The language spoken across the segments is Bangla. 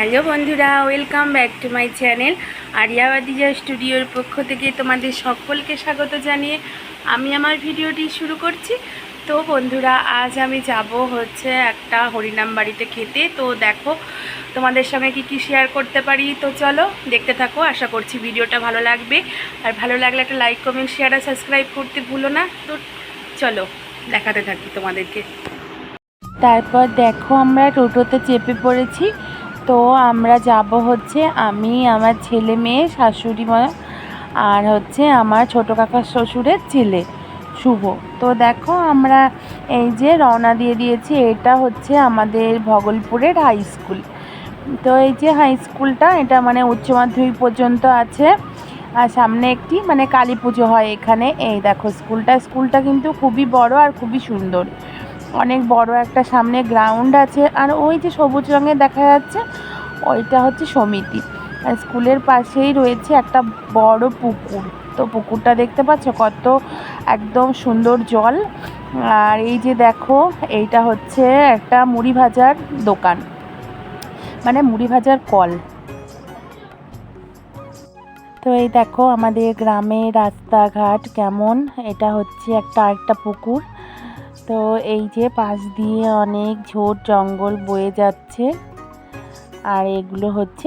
হ্যালো বন্ধুরা, welcome back to my channel. আরিয়াবাদিজা স্টুডিওর পক্ষ থেকে তোমাদের সকলকে স্বাগত জানিয়ে আমি আমার ভিডিওটি শুরু করছি। তো বন্ধুরা, আজ আমি যাব হচ্ছে একটা হরিনাম বাড়িতে খেতে। তো দেখো তোমাদের সঙ্গে কি শেয়ার করতে পারি। তো চলো দেখতে থাকো, আশা করছি ভিডিওটা ভালো লাগবে। আর ভালো লাগলে একটা লাইক, কমেন্ট, শেয়ার আর সাবস্ক্রাইব করতে ভুলো না। তো চলো দেখাতে থাকি তোমাদেরকে। তারপর দেখো আমরা টোটোতে চেপে পড়েছি। তো আমরা যাব হচ্ছে আমি, আমার ছেলে মেয়ে, শাশুড়ি মা আর হচ্ছে আমার ছোটো কাকার শ্বশুরের ছেলে শুভ। তো দেখো আমরা এই যে রওনা দিয়ে দিয়েছি। এটা হচ্ছে আমাদের ভগলপুরের হাই স্কুল। তো এই যে হাই স্কুলটা, এটা মানে উচ্চ মাধ্যমিক পর্যন্ত আছে। আর সামনে একটি মানে কালী পুজো হয় এখানে। এই দেখো স্কুলটা কিন্তু খুবই বড় আর খুবই সুন্দর। অনেক বড় একটা সামনে গ্রাউন্ড আছে। আর ওই যে সবুজ রঙের দেখা যাচ্ছে, ওইটা হচ্ছে সমিতি। আর স্কুলের পাশেই রয়েছে একটা বড় পুকুর। তো পুকুরটা দেখতে পাচ্ছ কত একদম সুন্দর জল। আর এই যে দেখো, এইটা হচ্ছে একটা মুড়ি ভাজার দোকান, মানে মুড়ি ভাজার কল। তো এই দেখো আমাদের গ্রামে রাস্তাঘাট কেমন। এটা হচ্ছে আরেকটা পুকুর। তো এই যে পাশ দিয়ে অনেক ঝোড় জঙ্গল বয়ে যাচ্ছে। আর এগুলো হচ্ছে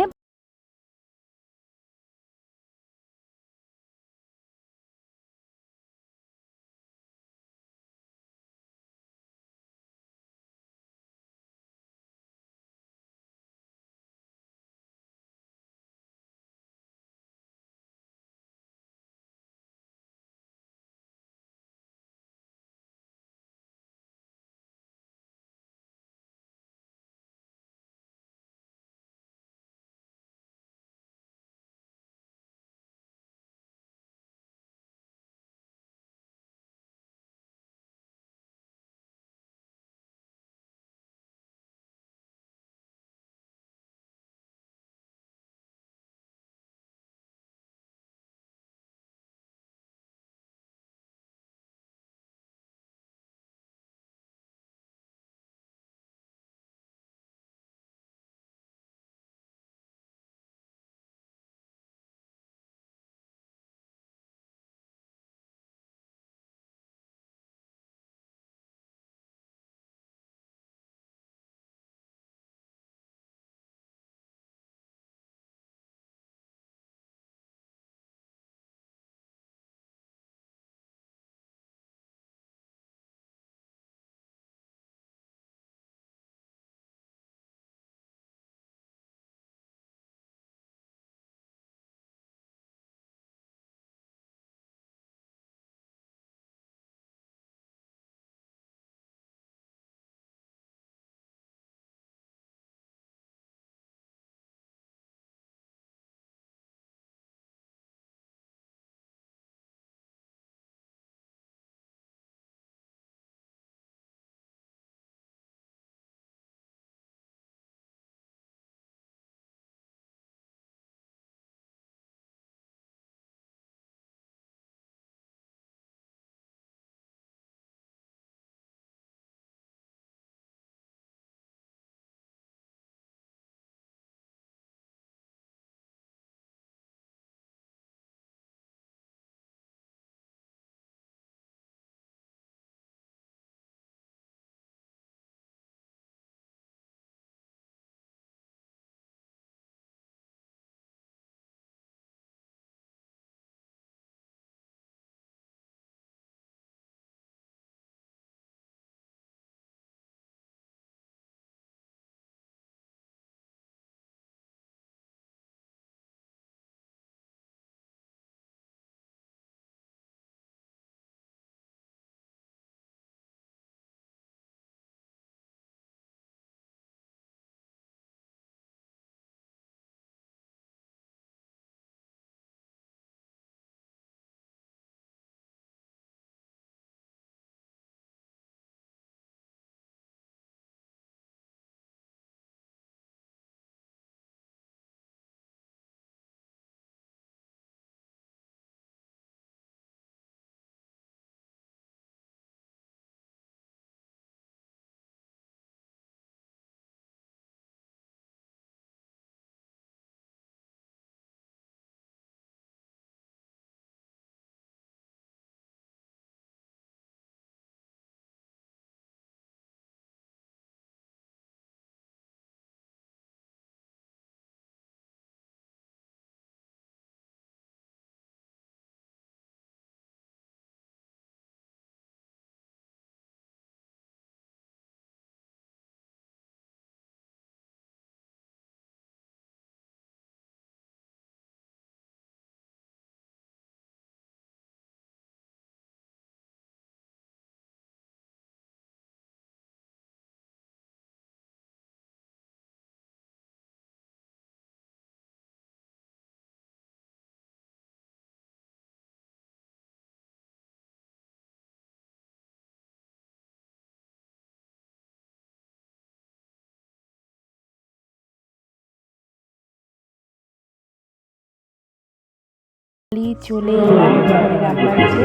চলে এলাম হরিরাম বাড়িতে।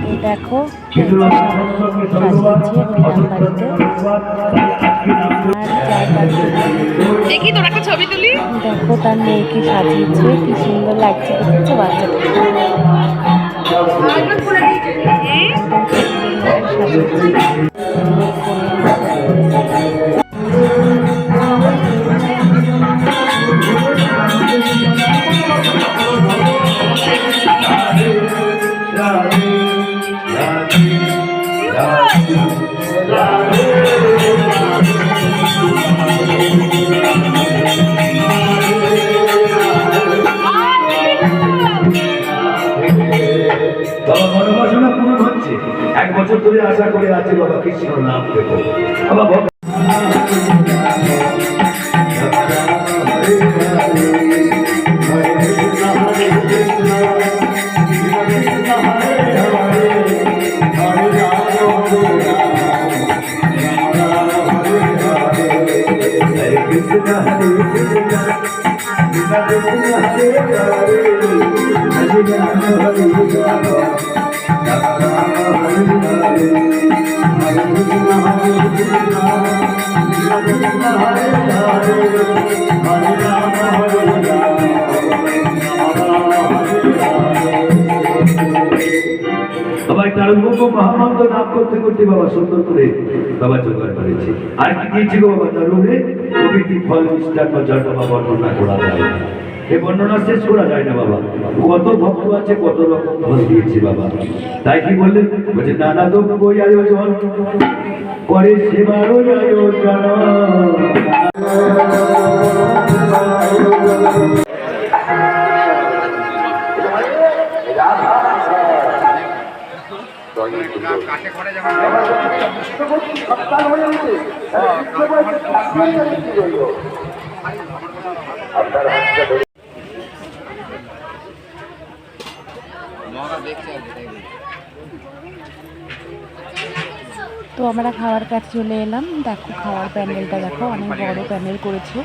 তো দেখো সাজিয়েছে হরিরাম বাড়িতে। আর দেখি তোর একটা ছবি তুলি। দেখো তার মেয়েকে সাজিয়েছে, কি সুন্দর লাগছে দেখছো বাচ্চাটা। বাবা মনোবাসনা পূরণ হচ্ছে। 1 বছর ধরে আশা করে আছে বাবা কৃষ্ণ নাম দেব। বাবা সবাই তারুণ্য মহামন্ত্র নাম করতে করতে বাবা সুন্দর করে বাবা জোগাড় করেছে। আর কি দিয়েছে গো বাবা তারুণে? প্রভৃতি ফল মিষ্টান্ন জন্মা বর্ণনা করা যায় না, এ বর্ণনা শেষ করা যায় না বাবা। কত ভক্ত আছে, কত রকম ফল দিয়েছে বাবা। তাই কি বললেন? বলছে নানা তো বই আয়োজন করে সেবারও আয়োজন। তো আমরা খাওয়ার কাছে চলে এলাম। দেখো খাওয়ার প্যান্ডেলটা দেখো, অনেক বড় প্যান্ডেল করেছে।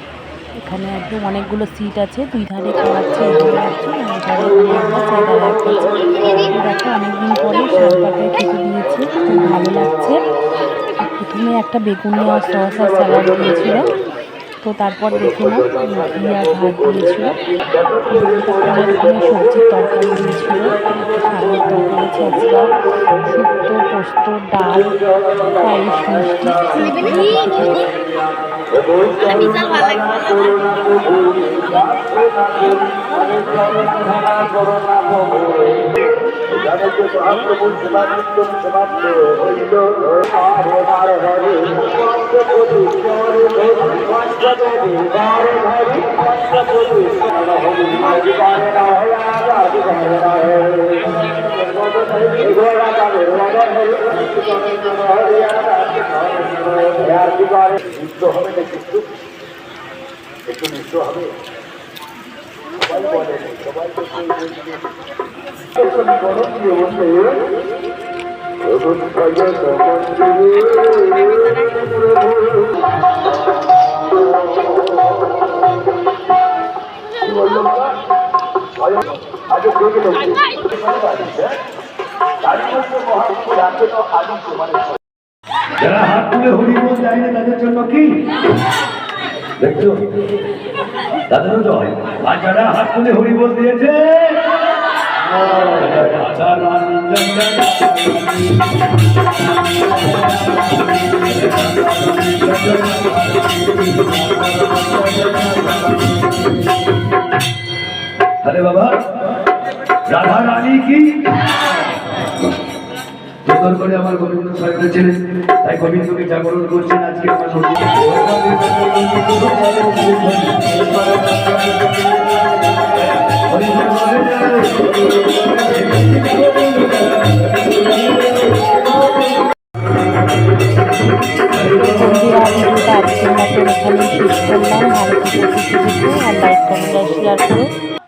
এখানে একদম অনেকগুলো সিট আছে, 2 ধারে খাওয়াচ্ছে, দেখো অনেকদিন পরে শাক পাতায় খেতে দিয়েছে, খুব ভালো লাগছে। প্রথমে একটা বেগুনি আর সস আর স্যালাড দিয়েছিল, তো তারপর দেখে না ঘি আর ভাত দিয়েছিল, সবজির তরকারি দিয়েছিল, শাকের তরকারি, ছেঁচড়া, শুক্তো, পোস্ত, ডাল, পায়েস, মিষ্টি। একটু মিশ্র হবে, সবাই বলে সবাই যারা হাত তুলে হরিবোল যায় না তাদের জন্য কি দেখছো, তাদেরও জয়। আর যারা হাত তুলে হরিবোল দিয়েছে আরে বাবা রাধা রানী কি সুন্দর করে আমার গোবিন্দ সাজিয়েছিলেন, তাই গোবিন্দকে জাগরণ করছেন আজকে আমার আজকের মতো এখানে শেষ করলাম। ভালো থেকে আর লাইক কমেন্ট শেয়ার করো।